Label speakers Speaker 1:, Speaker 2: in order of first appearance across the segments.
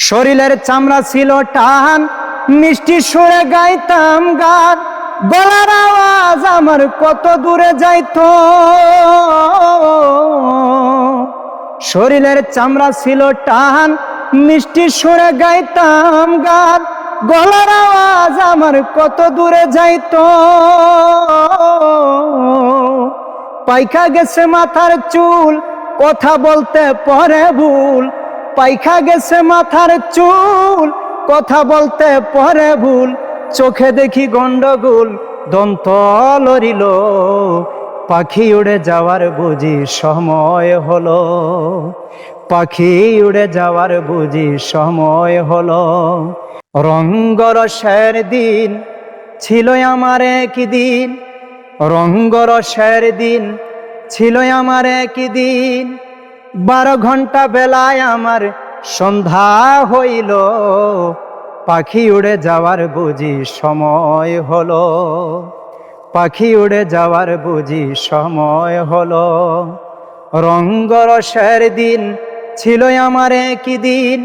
Speaker 1: শরীরের চামড়া ছিল টান, মিষ্টি সুরে গাইতাম গান, গলার আওয়াজ আমার কত দূরে যাইতো। শরীরের চামড়া ছিল টান, মিষ্টি সুরে গাইতাম গান, গলার আওয়াজ আমার কত দূরে যাইতো। পাইখা গেছে মাথার চুল, কথা বলতে পরে ভুল। পাইখা গেছে মাথার চুল, কথা বলতে পরে ভুল। চোখে দেখি গন্ডগোল, দন্ত লড়িল, পাখি উড়ে যাওয়ার বুঝি সময় হলো। পাখি উড়ে যাওয়ার বুঝি সময় হলো। রঙ্গরসের দিন ছিল আমার একদিন, রঙ্গরসের দিন ছিল আমার একদিন। 12 ঘন্টা বেলায় আমার সন্ধ্যা হইল, পাখি উড়ে যাওয়ার বুঝি সময় হলো। পাখি উড়ে যাওয়ার বুঝি সময় হলো। রঙ্গরসের দিন ছিল আমার একদিন,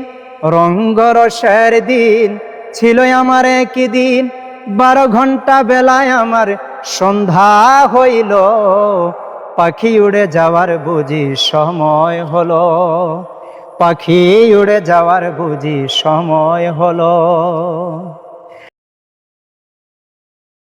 Speaker 1: রঙ্গরসের দিন ছিল আমার একদিন। 12 ঘন্টা বেলায় আমার সন্ধ্যা হইল, পাখি উড়ে যাওয়ার বুঝি সময় হলো। পাখি উড়ে যাওয়ার বুঝি সময় হলো।